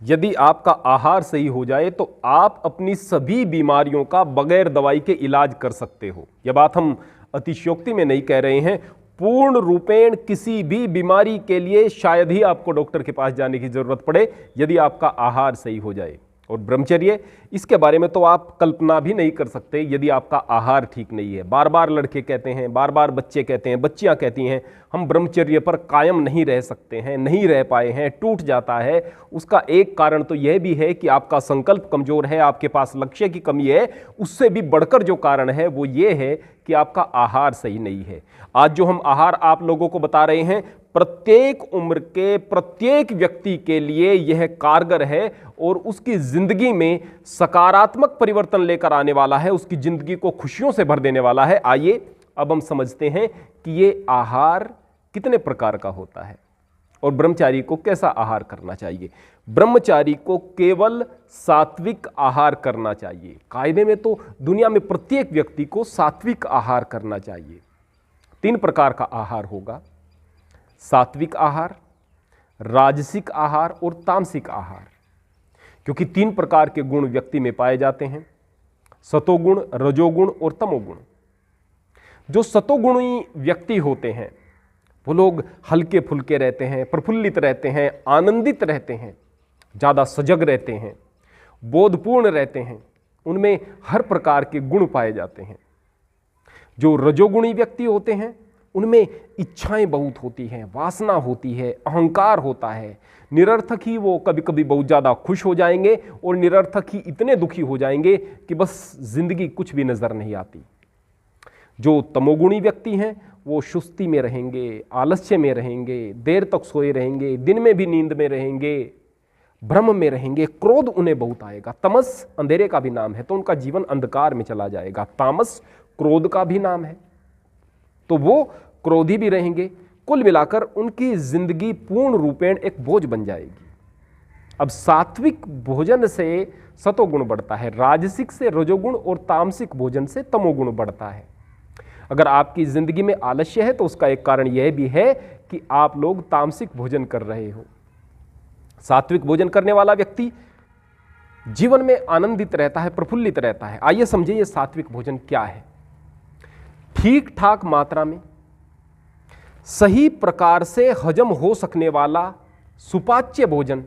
यदि आपका आहार सही हो जाए तो आप अपनी सभी बीमारियों का बगैर दवाई के इलाज कर सकते हो। यह बात हम अतिशयोक्ति में नहीं कह रहे हैं। पूर्ण रूपेण किसी भी बीमारी के लिए शायद ही आपको डॉक्टर के पास जाने की जरूरत पड़े यदि आपका आहार सही हो जाए। और ब्रह्मचर्य, इसके बारे में तो आप कल्पना भी नहीं कर सकते यदि आपका आहार ठीक नहीं है। बार बार लड़के कहते हैं, बार बार बच्चे कहते हैं, बच्चियां कहती हैं हम ब्रह्मचर्य पर कायम नहीं रह सकते हैं, नहीं रह पाए हैं, टूट जाता है। उसका एक कारण तो यह भी है कि आपका संकल्प कमजोर है, आपके पास लक्ष्य की कमी है। उससे भी बढ़कर जो कारण है वो ये है कि आपका आहार सही नहीं है। आज जो हम आहार आप लोगों को बता रहे हैं, प्रत्येक उम्र के प्रत्येक व्यक्ति के लिए यह कारगर है और उसकी जिंदगी में सकारात्मक परिवर्तन लेकर आने वाला है, उसकी जिंदगी को खुशियों से भर देने वाला है। आइए अब हम समझते हैं कि ये आहार कितने प्रकार का होता है और ब्रह्मचारी को कैसा आहार करना चाहिए। ब्रह्मचारी को केवल सात्विक आहार करना चाहिए। कायदे में तो दुनिया में प्रत्येक व्यक्ति को सात्विक आहार करना चाहिए। 3 प्रकार का आहार होगा: सात्विक आहार, राजसिक आहार और तामसिक आहार। क्योंकि 3 प्रकार के गुण व्यक्ति में पाए जाते हैं: सतोगुण, रजोगुण और तमोगुण। जो सतोगुणी व्यक्ति होते हैं वो लोग हल्के फुल्के रहते हैं, प्रफुल्लित रहते हैं, आनंदित रहते हैं, ज़्यादा सजग रहते हैं, बोधपूर्ण रहते हैं, उनमें हर प्रकार के गुण पाए जाते हैं। जो रजोगुणी व्यक्ति होते हैं उनमें इच्छाएं बहुत होती हैं, वासना होती है, अहंकार होता है। निरर्थक ही वो कभी कभी बहुत ज़्यादा खुश हो जाएंगे और निरर्थक ही इतने दुखी हो जाएंगे कि बस जिंदगी कुछ भी नज़र नहीं आती। जो तमोगुणी व्यक्ति हैं वो सुस्ती में रहेंगे, आलस्य में रहेंगे, देर तक सोए रहेंगे, दिन में भी नींद में रहेंगे, भ्रम में रहेंगे, क्रोध उन्हें बहुत आएगा। तमस अंधेरे का भी नाम है तो उनका जीवन अंधकार में चला जाएगा। तामस क्रोध का भी नाम है तो वो क्रोधी भी रहेंगे। कुल मिलाकर उनकी जिंदगी पूर्ण रूपेण एक बोझ बन जाएगी। अब सात्विक भोजन से सतोगुण बढ़ता है, राजसिक से रजोगुण और तामसिक भोजन से तमोगुण बढ़ता है। अगर आपकी जिंदगी में आलस्य है तो उसका एक कारण यह भी है कि आप लोग तामसिक भोजन कर रहे हो। सात्विक भोजन करने वाला व्यक्ति जीवन में आनंदित रहता है, प्रफुल्लित रहता है। आइए समझिए ये सात्विक भोजन क्या है। ठीक ठाक मात्रा में सही प्रकार से हजम हो सकने वाला सुपाच्य भोजन,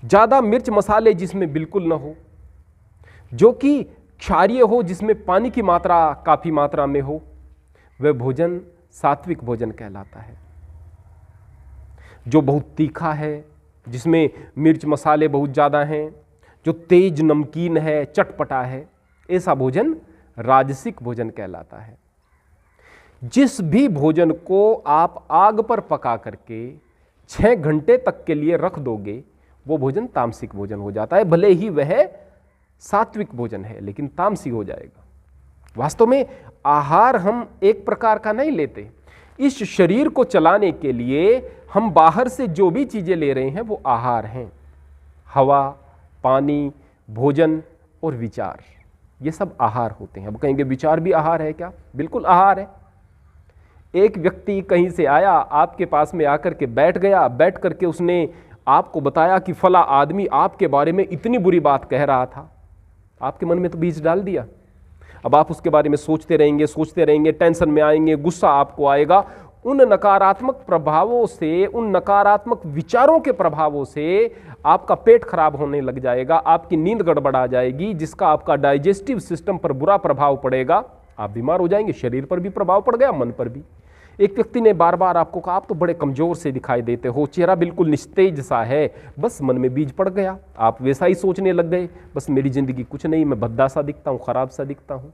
ज्यादा मिर्च मसाले जिसमें बिल्कुल न हो, जो कि क्षारीय हो, जिसमें पानी की मात्रा काफी मात्रा में हो, वह भोजन सात्विक भोजन कहलाता है। जो बहुत तीखा है, जिसमें मिर्च मसाले बहुत ज्यादा हैं, जो तेज नमकीन है, चटपटा है, ऐसा भोजन राजसिक भोजन कहलाता है। जिस भी भोजन को आप आग पर पका करके 6 घंटे तक के लिए रख दोगे वो भोजन तामसिक भोजन हो जाता है। भले ही वह सात्विक भोजन है लेकिन तामसी हो जाएगा। वास्तव में आहार हम एक प्रकार का नहीं लेते। इस शरीर को चलाने के लिए हम बाहर से जो भी चीजें ले रहे हैं वो आहार हैं। हवा, पानी, भोजन और विचार, ये सब आहार होते हैं। अब कहेंगे विचार भी आहार है क्या? बिल्कुल आहार है। एक व्यक्ति कहीं से आया, आपके पास में आकर के बैठ गया, बैठ करके उसने आपको बताया कि फला आदमी आपके बारे में इतनी बुरी बात कह रहा था। आपके मन में तो बीज डाल दिया। अब आप उसके बारे में सोचते रहेंगे, टेंशन में आएंगे, गुस्सा आपको आएगा। उन नकारात्मक प्रभावों से, उन नकारात्मक विचारों के प्रभावों से आपका पेट खराब होने लग जाएगा, आपकी नींद गड़बड़ा जाएगी, जिसका आपका डाइजेस्टिव सिस्टम पर बुरा प्रभाव पड़ेगा। आप बीमार हो जाएंगे, शरीर पर भी प्रभाव पड़ गया, मन पर भी। एक व्यक्ति ने बार बार आपको कहा आप तो बड़े कमजोर से दिखाई देते हो, चेहरा बिल्कुल निस्तेज सा है, बस मन में बीज पड़ गया, आप वैसा ही सोचने लग गए, बस मेरी जिंदगी कुछ नहीं, मैं भद्दा सा दिखता हूँ, खराब सा दिखता हूँ।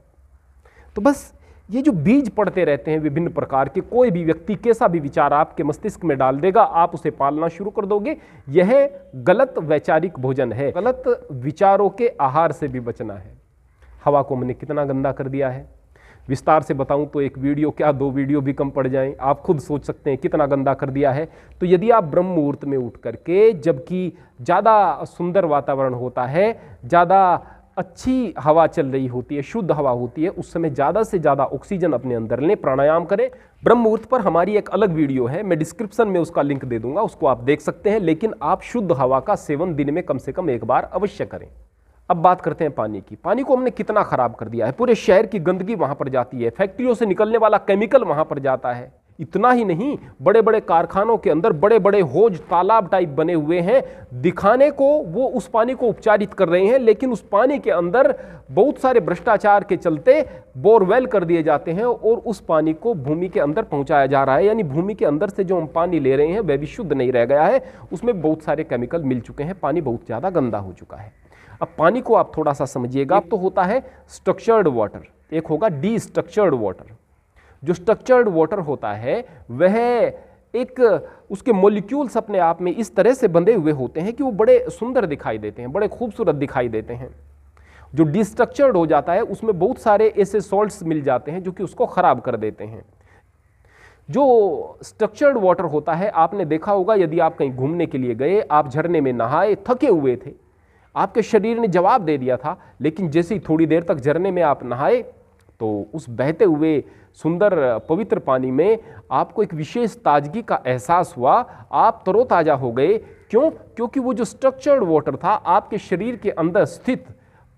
तो बस ये जो बीज पड़ते रहते हैं विभिन्न प्रकार के, कोई भी व्यक्ति कैसा भी विचार आपके मस्तिष्क में डाल देगा, आप उसे पालना शुरू कर दोगे। यह गलत वैचारिक भोजन है। गलत विचारों के आहार से भी बचना है। हवा को हमने कितना गंदा कर दिया है, विस्तार से बताऊं तो एक वीडियो क्या 2 वीडियो भी कम पड़ जाएं। आप खुद सोच सकते हैं कितना गंदा कर दिया है। तो यदि आप ब्रह्म मुहूर्त में उठ करके, जबकि ज़्यादा सुंदर वातावरण होता है, ज़्यादा अच्छी हवा चल रही होती है, शुद्ध हवा होती है, उस समय ज़्यादा से ज़्यादा ऑक्सीजन अपने अंदर लें, प्राणायाम करें। ब्रह्म मुहूर्त पर हमारी एक अलग वीडियो है, मैं डिस्क्रिप्शन में उसका लिंक दे दूंगा, उसको आप देख सकते हैं। लेकिन आप शुद्ध हवा का सेवन दिन में कम से कम एक बार अवश्य करें। अब बात करते हैं पानी की। पानी को हमने कितना खराब कर दिया है। पूरे शहर की गंदगी वहां पर जाती है, फैक्ट्रियों से निकलने वाला केमिकल वहां पर जाता है। इतना ही नहीं, बड़े बड़े कारखानों के अंदर बड़े बड़े हौज तालाब टाइप बने हुए हैं, दिखाने को वो उस पानी को उपचारित कर रहे हैं, लेकिन उस पानी के अंदर बहुत सारे भ्रष्टाचार के चलते बोरवेल कर दिए जाते हैं और उस पानी को भूमि के अंदर पहुंचाया जा रहा है। यानी भूमि के अंदर से जो हम पानी ले रहे हैं वह भी शुद्ध नहीं रह गया है, उसमें बहुत सारे केमिकल मिल चुके हैं, पानी बहुत ज़्यादा गंदा हो चुका है। अब पानी को आप थोड़ा सा समझिएगा। तो होता है स्ट्रक्चर्ड वाटर, एक होगा डी स्ट्रक्चर्ड वाटर। जो स्ट्रक्चर्ड वाटर होता है वह एक उसके मॉलिक्यूल्स अपने आप में इस तरह से बंधे हुए होते हैं कि वो बड़े सुंदर दिखाई देते हैं, बड़े खूबसूरत दिखाई देते हैं। जो डिस्ट्रक्चर्ड हो जाता है उसमें बहुत सारे ऐसे सॉल्ट्स मिल जाते हैं जो कि उसको खराब कर देते हैं। जो स्ट्रक्चर्ड वाटर होता है, आपने देखा होगा, यदि आप कहीं घूमने के लिए गए, आप झरने में नहाए, थके हुए थे, आपके शरीर ने जवाब दे दिया था, लेकिन जैसे ही थोड़ी देर तक झरने में आप नहाए तो उस बहते हुए सुंदर पवित्र पानी में आपको एक विशेष ताजगी का एहसास हुआ, आप तरोताजा हो गए। क्यों? क्योंकि वो जो स्ट्रक्चर्ड वाटर था आपके शरीर के अंदर स्थित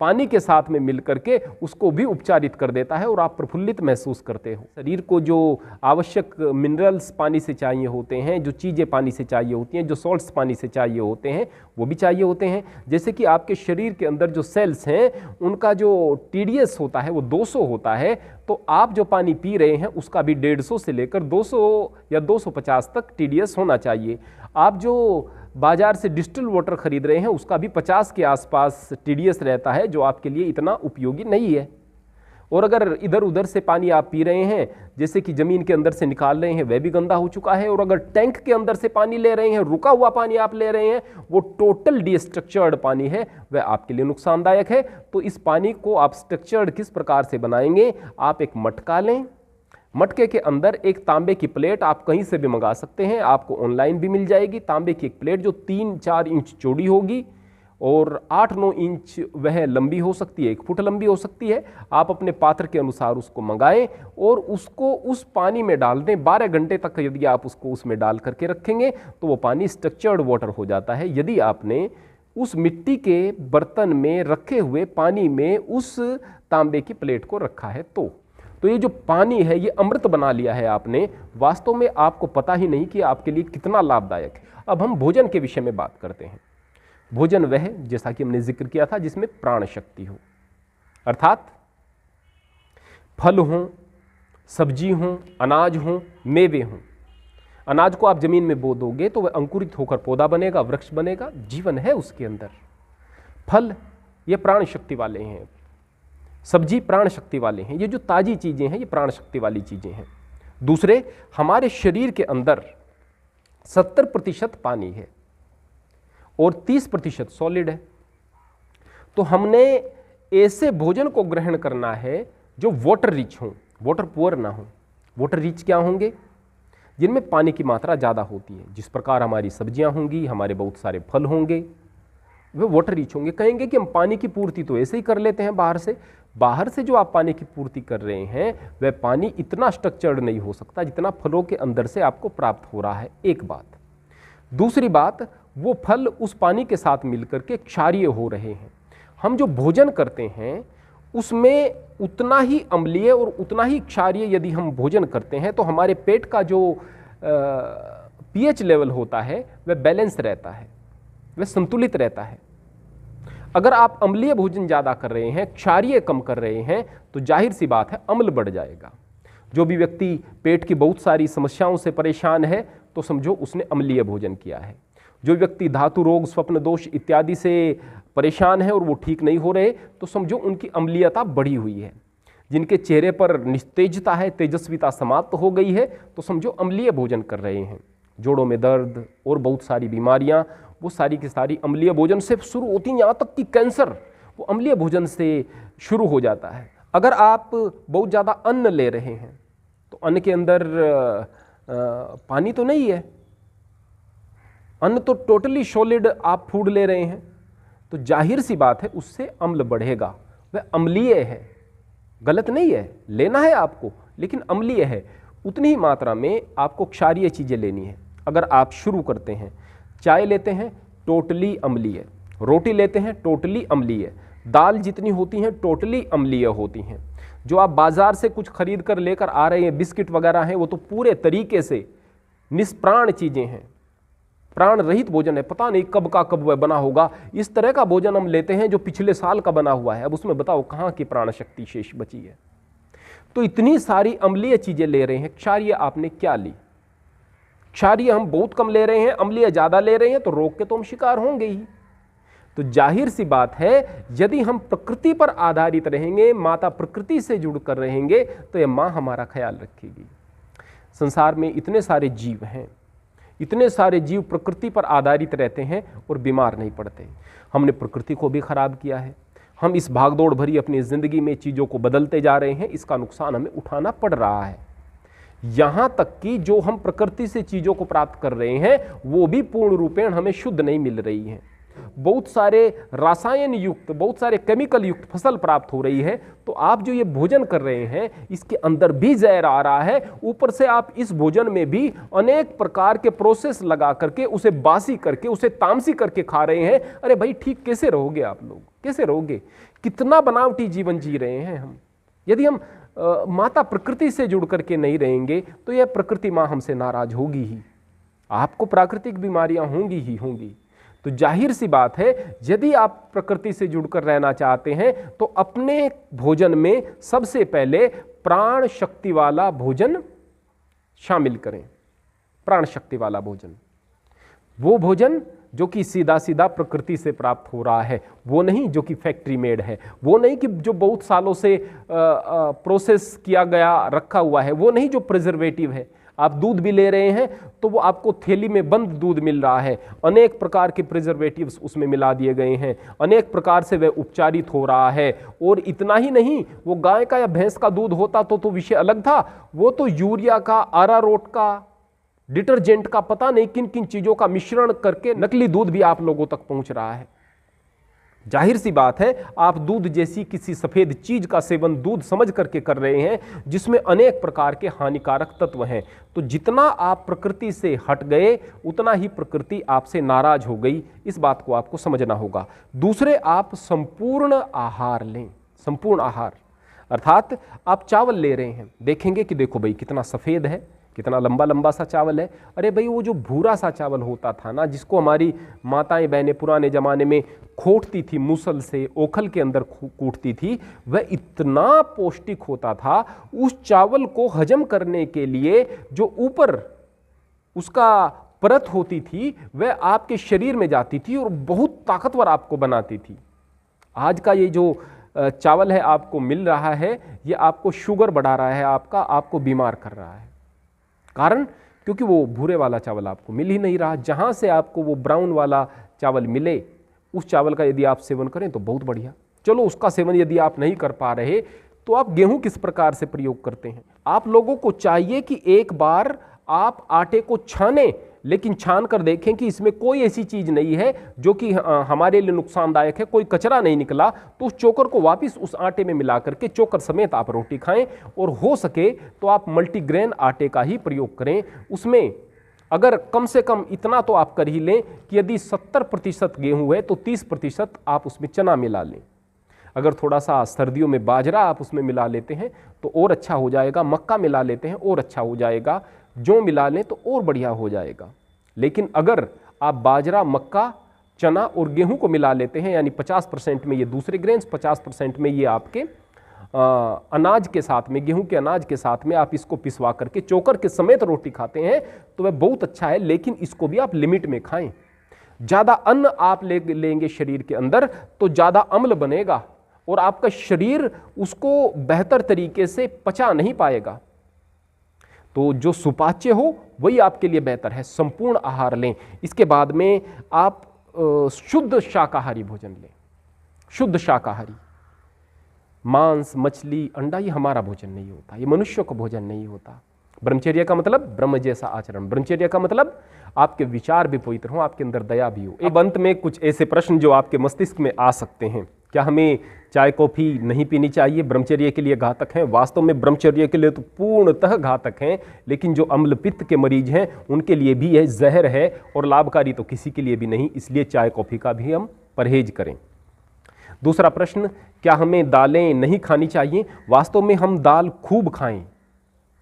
पानी के साथ में मिल करके उसको भी उपचारित कर देता है और आप प्रफुल्लित महसूस करते हो। शरीर को जो आवश्यक मिनरल्स पानी से चाहिए होते हैं, जो चीज़ें पानी से चाहिए होती हैं, जो सॉल्ट्स पानी से चाहिए होते हैं, वो भी चाहिए होते हैं। जैसे कि आपके शरीर के अंदर जो सेल्स हैं उनका जो TDS होता है वो 200 होता है, तो आप जो पानी पी रहे हैं उसका भी 150 से लेकर 200 या 250 तक TDS होना चाहिए। आप जो बाजार से डिस्टिल वाटर खरीद रहे हैं उसका भी 50 के आसपास TDS रहता है, जो आपके लिए इतना उपयोगी नहीं है। और अगर इधर उधर से पानी आप पी रहे हैं, जैसे कि ज़मीन के अंदर से निकाल रहे हैं, वह भी गंदा हो चुका है। और अगर टैंक के अंदर से पानी ले रहे हैं, रुका हुआ पानी आप ले रहे हैं, वो टोटल डिस्ट्रक्चर्ड पानी है, वह आपके लिए नुकसानदायक है। तो इस पानी को आप स्ट्रक्चर्ड किस प्रकार से बनाएंगे? आप एक मटका लें, मटके के अंदर एक तांबे की प्लेट, आप कहीं से भी मंगा सकते हैं, आपको ऑनलाइन भी मिल जाएगी। तांबे की एक प्लेट जो 3-4 इंच चौड़ी होगी और 8-9 इंच वह लंबी हो सकती है, 1 फुट लंबी हो सकती है। आप अपने पात्र के अनुसार उसको मंगाएं और उसको उस पानी में डाल दें। 12 घंटे तक यदि आप उसको उसमें डाल करके रखेंगे तो वो पानी स्ट्रक्चर्ड वाटर हो जाता है। यदि आपने उस मिट्टी के बर्तन में रखे हुए पानी में उस तांबे की प्लेट को रखा है तो ये जो पानी है ये अमृत बना लिया है आपने। वास्तव में आपको पता ही नहीं कि आपके लिए कितना लाभदायक है। अब हम भोजन के विषय में बात करते हैं। भोजन वह, जैसा कि हमने जिक्र किया था, जिसमें प्राण शक्ति हो, अर्थात फल हों, सब्जी हों, अनाज हों, मेवे हों। अनाज को आप जमीन में बो दोगे तो वह अंकुरित होकर पौधा बनेगा, वृक्ष बनेगा, जीवन है उसके अंदर। फल ये प्राण शक्ति वाले हैं, सब्जी प्राण शक्ति वाले हैं, ये जो ताजी चीजें हैं ये प्राण शक्ति वाली चीजें हैं। दूसरे, हमारे शरीर के अंदर 70% पानी है और 30% सॉलिड है। तो हमने ऐसे भोजन को ग्रहण करना है जो वाटर रिच हो, वाटर पुअर ना हो। वाटर रिच क्या होंगे? जिनमें पानी की मात्रा ज़्यादा होती है। जिस प्रकार हमारी सब्जियां होंगी, हमारे बहुत सारे फल होंगे, वे वाटर रिच होंगे। कहेंगे कि हम पानी की पूर्ति तो ऐसे ही कर लेते हैं बाहर से जो आप पानी की पूर्ति कर रहे हैं वह पानी इतना स्ट्रक्चर्ड नहीं हो सकता जितना फलों के अंदर से आपको प्राप्त हो रहा है, एक बात। दूसरी बात, वो फल उस पानी के साथ मिलकर के क्षारीय हो रहे हैं। हम जो भोजन करते हैं उसमें उतना ही अम्लीय और उतना ही क्षारीय यदि हम भोजन करते हैं तो हमारे पेट का जो pH लेवल होता है वह बैलेंस रहता है, वह संतुलित रहता है। अगर आप अम्लीय भोजन ज़्यादा कर रहे हैं, क्षारीय कम कर रहे हैं, तो जाहिर सी बात है अम्ल बढ़ जाएगा। जो भी व्यक्ति पेट की बहुत सारी समस्याओं से परेशान है तो समझो उसने अम्लीय भोजन किया है। जो व्यक्ति धातु रोग, स्वप्न दोष इत्यादि से परेशान है और वो ठीक नहीं हो रहे तो समझो उनकी अम्लीयता बढ़ी हुई है। जिनके चेहरे पर निस्तेजता है, तेजस्विता समाप्त हो गई है, तो समझो अम्लीय भोजन कर रहे हैं। जोड़ों में दर्द और बहुत सारी बीमारियां, वो सारी की सारी अम्लीय भोजन से शुरू होती हैं। यहाँ तक कि कैंसर वो अम्लीय भोजन से शुरू हो जाता है। अगर आप बहुत ज़्यादा अन्न ले रहे हैं तो अन्न के अंदर पानी तो नहीं है, अन्न तो टोटली सॉलिड आप फूड ले रहे हैं। तो जाहिर सी बात है उससे अम्ल बढ़ेगा, वह अम्लीय है, गलत नहीं है, लेना है आपको, लेकिन अम्लीय है। उतनी ही मात्रा में आपको क्षारीय चीज़ें लेनी है। अगर आप शुरू करते हैं, चाय लेते हैं टोटली अम्लीय, रोटी लेते हैं टोटली अम्लीय, दाल जितनी होती हैं टोटली अम्लीय होती हैं। जो आप बाजार से कुछ खरीद कर लेकर आ रहे हैं, बिस्किट वगैरह हैं, वो तो पूरे तरीके से निष्प्राण चीज़ें हैं, प्राण रहित भोजन है, पता नहीं कब का कब वह बना होगा। इस तरह का भोजन हम लेते हैं जो पिछले साल का बना हुआ है, अब उसमें बताओ कहाँ की प्राण शक्ति शेष बची है। तो इतनी सारी अम्लीय चीज़ें ले रहे हैं, क्षारीय आपने क्या ली? क्षारीय हम बहुत कम ले रहे हैं, अम्लीय ज़्यादा ले रहे हैं, तो रोग के तो हम शिकार होंगे ही। तो जाहिर सी बात है, यदि हम प्रकृति पर आधारित रहेंगे, माता प्रकृति से जुड़कर रहेंगे, तो यह माँ हमारा ख्याल रखेगी। संसार में इतने सारे जीव हैं, इतने सारे जीव प्रकृति पर आधारित रहते हैं और बीमार नहीं पड़ते। हमने प्रकृति को भी खराब किया है। हम इस भागदौड़ भरी अपनी ज़िंदगी में चीज़ों को बदलते जा रहे हैं, इसका नुकसान हमें उठाना पड़ रहा है। यहाँ तक कि जो हम प्रकृति से चीज़ों को प्राप्त कर रहे हैं वो भी पूर्ण रूपेण हमें शुद्ध नहीं मिल रही है। बहुत सारे रासायन युक्त, बहुत सारे केमिकल युक्त फसल प्राप्त हो रही है। तो आप जो ये भोजन कर रहे हैं इसके अंदर भी जहर आ रहा है, ऊपर से आप इस भोजन में भी अनेक प्रकार के प्रोसेस लगा करके उसे बासी करके उसे तामसी करके खा रहे हैं। अरे भाई ठीक कैसे रहोगे आप लोग, कैसे रहोगे? कितना बनावटी जीवन जी रहे हैं हम। यदि हम माता प्रकृति से जुड़ करके नहीं रहेंगे तो यह प्रकृति माँ हमसे नाराज होगी ही, आपको प्राकृतिक बीमारियां होंगी ही होंगी। तो जाहिर सी बात है, यदि आप प्रकृति से जुड़कर रहना चाहते हैं तो अपने भोजन में सबसे पहले प्राण शक्ति वाला भोजन शामिल करें। प्राण शक्ति वाला भोजन, वो भोजन जो कि सीधा सीधा प्रकृति से प्राप्त हो रहा है, वो नहीं जो कि फैक्ट्री मेड है, वो नहीं कि जो बहुत सालों से प्रोसेस किया गया रखा हुआ है, वो नहीं जो प्रिजर्वेटिव है। आप दूध भी ले रहे हैं तो वो आपको थैली में बंद दूध मिल रहा है, अनेक प्रकार के प्रिजर्वेटिव्स उसमें मिला दिए गए हैं, अनेक प्रकार से वह उपचारित हो रहा है। और इतना ही नहीं, वो गाय का या भैंस का दूध होता तो विषय अलग था, वो तो यूरिया का, अरारोट का, डिटर्जेंट का, पता नहीं किन किन चीज़ों का मिश्रण करके नकली दूध भी आप लोगों तक पहुंच रहा है। जाहिर सी बात है, आप दूध जैसी किसी सफ़ेद चीज़ का सेवन दूध समझ करके कर रहे हैं जिसमें अनेक प्रकार के हानिकारक तत्व हैं। तो जितना आप प्रकृति से हट गए उतना ही प्रकृति आपसे नाराज हो गई, इस बात को आपको समझना होगा। दूसरे, आप संपूर्ण आहार लें। संपूर्ण आहार अर्थात आप चावल ले रहे हैं, देखेंगे कि देखो भाई कितना सफ़ेद है, कितना लंबा लंबा सा चावल है। अरे भाई वो जो भूरा सा चावल होता था ना, जिसको हमारी माताएं बहनें पुराने ज़माने में खोटती थी, मूसल से ओखल के अंदर कूटती थी, वह इतना पौष्टिक होता था। उस चावल को हजम करने के लिए जो ऊपर उसका परत होती थी वह आपके शरीर में जाती थी और बहुत ताकतवर आपको बनाती थी। आज का ये जो चावल है आपको मिल रहा है, ये आपको शुगर बढ़ा रहा है, आपको बीमार कर रहा है। कारण क्योंकि वो भूरे वाला चावल आपको मिल ही नहीं रहा। जहाँ से आपको वो ब्राउन वाला चावल मिले, उस चावल का यदि आप सेवन करें तो बहुत बढ़िया। चलो उसका सेवन यदि आप नहीं कर पा रहे तो आप गेहूं किस प्रकार से प्रयोग करते हैं? आप लोगों को चाहिए कि एक बार आप आटे को छानें, लेकिन छान कर देखें कि इसमें कोई ऐसी चीज़ नहीं है जो कि हमारे लिए नुकसानदायक है, कोई कचरा नहीं निकला। तो उस चोकर को वापस उस आटे में मिला करके चोकर समेत आप रोटी खाएं। और हो सके तो आप मल्टीग्रेन आटे का ही प्रयोग करें। उसमें अगर कम से कम इतना तो आप कर ही लें कि यदि 70% गेहूँ है तो 30% आप उसमें चना मिला लें। अगर थोड़ा सा सर्दियों में बाजरा आप उसमें मिला लेते हैं तो और अच्छा हो जाएगा, मक्का मिला लेते हैं और अच्छा हो जाएगा, जौ मिला लें तो और बढ़िया हो जाएगा। लेकिन अगर आप बाजरा, मक्का, चना और गेहूं को मिला लेते हैं, यानी 50% में ये दूसरे ग्रेन्स, 50% में ये आपके अनाज के साथ में, गेहूं के अनाज के साथ में आप इसको पिसवा करके चोकर के समेत रोटी खाते हैं तो वह बहुत अच्छा है। लेकिन इसको भी आप लिमिट में खाएं। ज़्यादा अन्न आप लेंगे शरीर के अंदर तो ज़्यादा अम्ल बनेगा और आपका शरीर उसको बेहतर तरीके से पचा नहीं पाएगा। तो जो सुपाच्य हो वही आपके लिए बेहतर है। संपूर्ण आहार लें। इसके बाद में आप शुद्ध शाकाहारी भोजन लें। शुद्ध शाकाहारी, मांस, मछली, अंडा ये हमारा भोजन नहीं होता, ये मनुष्यों का भोजन नहीं होता। ब्रह्मचर्य का मतलब ब्रह्म जैसा आचरण, ब्रह्मचर्य का मतलब आपके विचार भी पवित्र हों, आपके अंदर दया भी हो। अब अंत में कुछ ऐसे प्रश्न जो आपके मस्तिष्क में आ सकते हैं, क्या हमें चाय कॉफ़ी नहीं पीनी चाहिए, ब्रह्मचर्य के लिए घातक हैं? वास्तव में ब्रह्मचर्य के लिए तो पूर्णतः घातक हैं, लेकिन जो अम्ल पित्त के मरीज हैं उनके लिए भी यह जहर है और लाभकारी तो किसी के लिए भी नहीं, इसलिए चाय कॉफ़ी का भी हम परहेज करें। दूसरा प्रश्न, क्या हमें दालें नहीं खानी चाहिए? वास्तव में हम दाल खूब खाएं,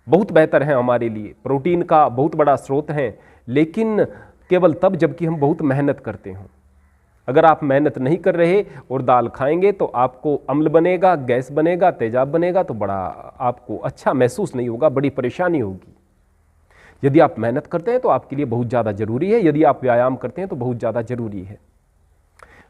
बहुत बेहतर है हमारे लिए, प्रोटीन का बहुत बड़ा स्रोत है, लेकिन केवल तब जबकि हम बहुत मेहनत करते हों। अगर आप मेहनत नहीं कर रहे और दाल खाएंगे तो आपको अम्ल बनेगा, गैस बनेगा, तेजाब बनेगा, तो बड़ा आपको अच्छा महसूस नहीं होगा, बड़ी परेशानी होगी। यदि आप मेहनत करते हैं तो आपके लिए बहुत ज़्यादा जरूरी है, यदि आप व्यायाम करते हैं तो बहुत ज़्यादा जरूरी है।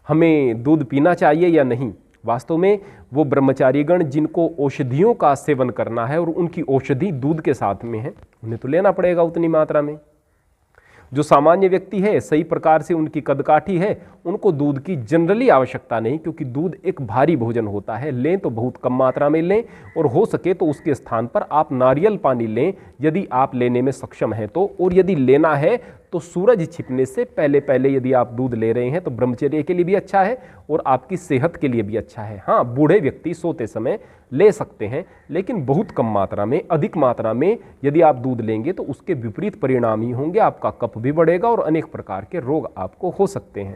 हमें दूध पीना चाहिए या नहीं? वास्तव में वो ब्रह्मचारीगण जिनको औषधियों का सेवन करना है और उनकी औषधि दूध के साथ में है, उन्हें तो लेना पड़ेगा उतनी मात्रा में। जो सामान्य व्यक्ति है, सही प्रकार से उनकी कदकाठी है, उनको दूध की जनरली आवश्यकता नहीं, क्योंकि दूध एक भारी भोजन होता है। लें तो बहुत कम मात्रा में लें, और हो सके तो उसके स्थान पर आप नारियल पानी लें यदि आप लेने में सक्षम हैं तो। और यदि लेना है तो सूरज छिपने से पहले पहले यदि आप दूध ले रहे हैं तो ब्रह्मचर्य के लिए भी अच्छा है और आपकी सेहत के लिए भी अच्छा है। हाँ, बूढ़े व्यक्ति सोते समय ले सकते हैं, लेकिन बहुत कम मात्रा में। अधिक मात्रा में यदि आप दूध लेंगे तो उसके विपरीत परिणाम ही होंगे, आपका कफ भी बढ़ेगा और अनेक प्रकार के रोग आपको हो सकते हैं।